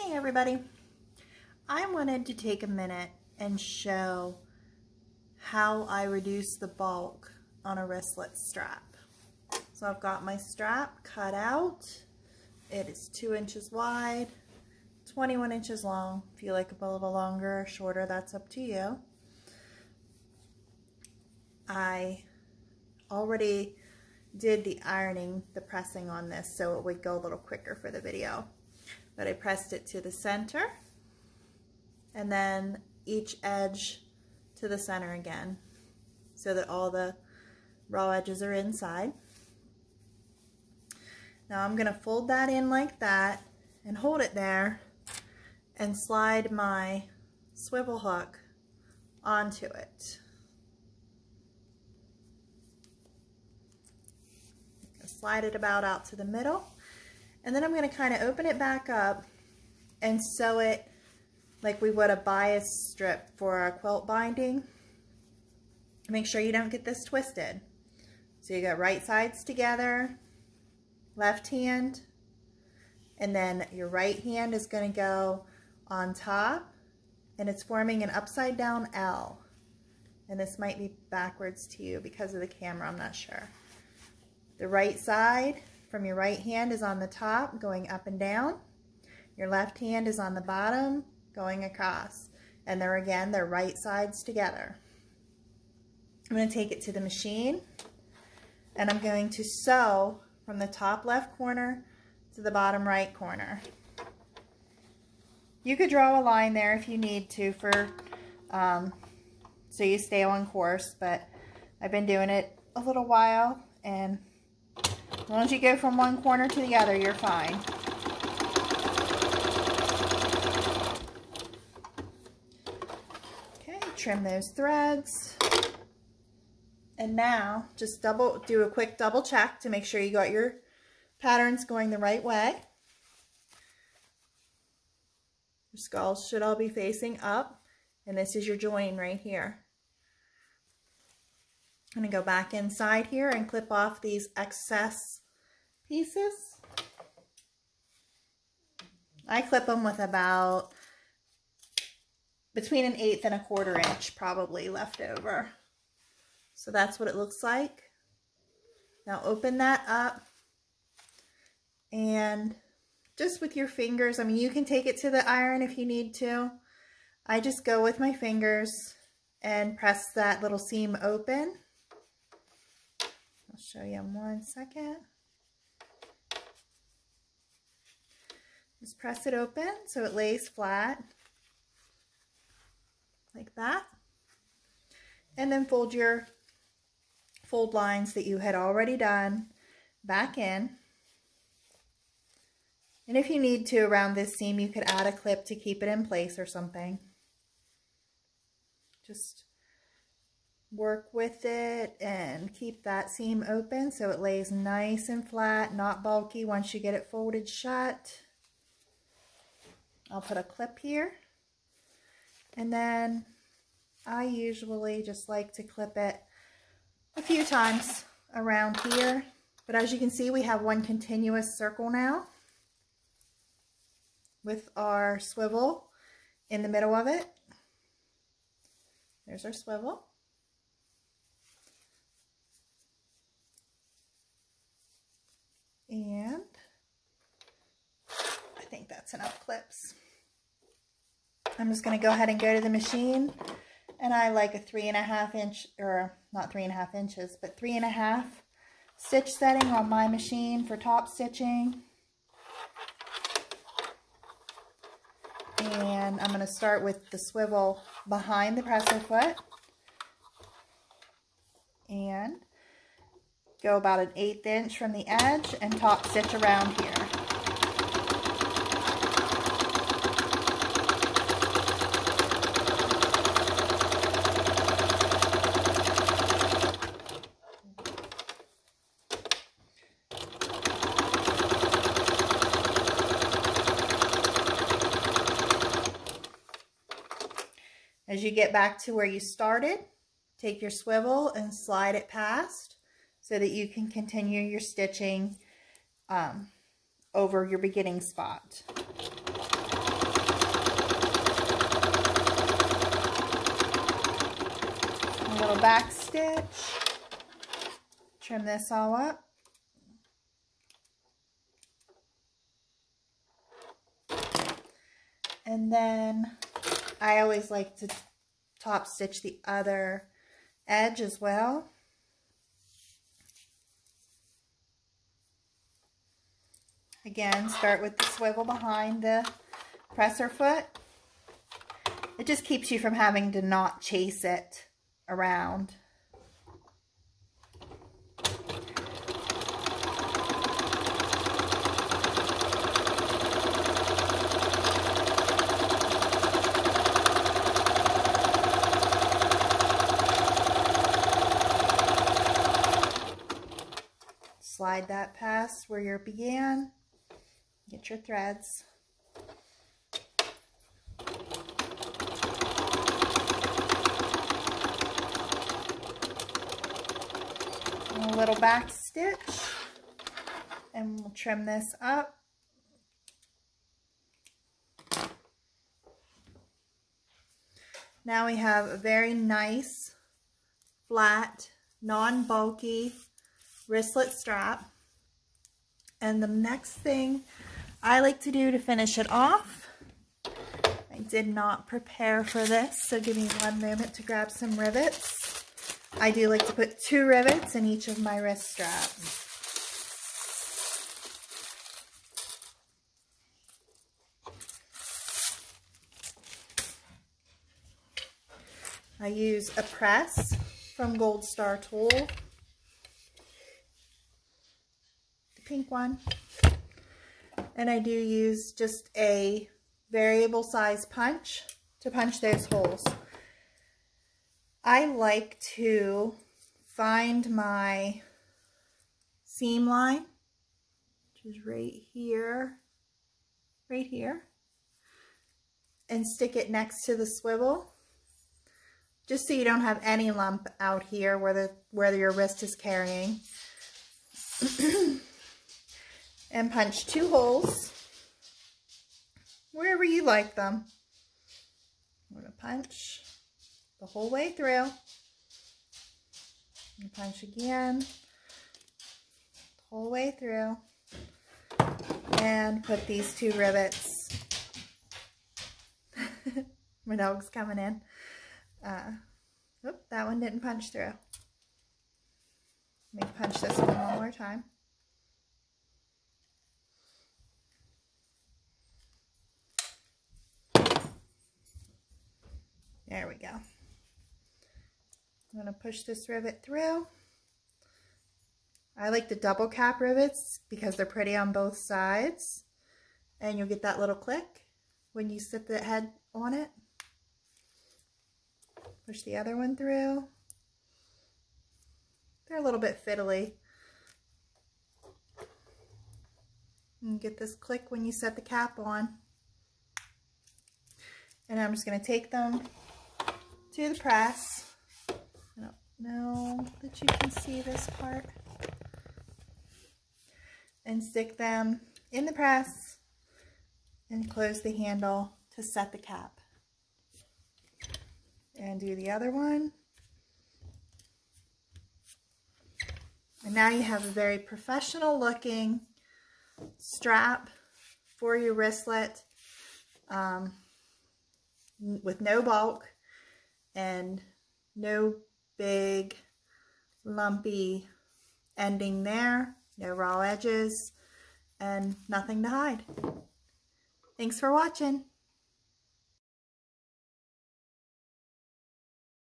Hey everybody, I wanted to take a minute and show how I reduce the bulk on a wristlet strap. So I've got my strap cut out. It is 2 inches wide, 21 inches long. If you like it a little longer or shorter, that's up to you. I already did the ironing, the pressing on this, so it would go a little quicker for the video. But I pressed it to the center and then each edge to the center again so that all the raw edges are inside. Now I'm going to fold that in like that and hold it there and slide my swivel hook onto it. Slide it about out to the middle. And then I'm going to kind of open it back up and sew it like we would a bias strip for a quilt binding. Make sure you don't get this twisted. So you got right sides together, left hand, and then your right hand is going to go on top, and it's forming an upside down L. And this might be backwards to you because of the camera, I'm not sure. The right side from your right hand is on the top, going up and down. Your left hand is on the bottom, going across. And they're right sides together. I'm going to take it to the machine, and I'm going to sew from the top left corner to the bottom right corner. You could draw a line there if you need to for so you stay on course, but I've been doing it a little while, and as long as you go from one corner to the other, you're fine. Okay, trim those threads. And now, just do a quick double check to make sure you got your patterns going the right way. Your skulls should all be facing up, and this is your join right here. I'm going to go back inside here and clip off these excess pieces. I clip them with about between 1/8 and 1/4 inch probably left over. So that's what it looks like. Now open that up, and just with your fingers, I mean, you can take it to the iron if you need to. I just go with my fingers and press that little seam open. I'll show you in 1 second. Just press it open so it lays flat, like that. And then fold your fold lines that you had already done back in. And if you need to, around this seam, you could add a clip to keep it in place or something. Just work with it and keep that seam open so it lays nice and flat, not bulky once you get it folded shut. I'll put a clip here, and then I usually just like to clip it a few times around here. But as you can see, we have one continuous circle now with our swivel in the middle of it. There's our swivel. And I think that's enough clips. I'm just going to go ahead and go to the machine, and I like a 3.5 inch, or not 3.5 inches, but 3.5 stitch setting on my machine for top stitching. And I'm going to start with the swivel behind the presser foot and go about 1/8 inch from the edge and top stitch around here. As you get back to where you started, take your swivel and slide it past so that you can continue your stitching over your beginning spot. little back stitch. Trim this all up. And then I always like to top stitch the other edge as well. Again, start with the swivel behind the presser foot. It just keeps you from having to not chase it around. Slide that past where you began. Get your threads. And a little back stitch. And we'll trim this up. Now we have a very nice, flat, non-bulky wristlet strap. And the next thing I like to do to finish it off, I did not prepare for this, so give me one moment to grab some rivets. I do like to put 2 rivets in each of my wrist straps. I use a press from Gold Star Tool, the pink one, and I do use just a variable size punch to punch those holes. I like to find my seam line, which is right here, and stick it next to the swivel, just so you don't have any lump out here where your wrist is carrying. And punch 2 holes wherever you like them. I'm going to punch the whole way through. And punch again, the whole way through. And put these 2 rivets. My dog's coming in. Oop, that one didn't punch through. Let me punch this one more time. There we go. I'm going to push this rivet through. I like the double cap rivets because they're pretty on both sides. And you'll get that little click when you sit the head on it. Push the other one through. They're a little bit fiddly. And get this click when you set the cap on. And I'm just going to take them to the press. I don't know that you can see this part. And stick them in the press and close the handle to set the cap. And do the other one. And now you have a very professional looking strap for your wristlet with no bulk and no big lumpy ending there, no raw edges, and nothing to hide. Thanks for watching.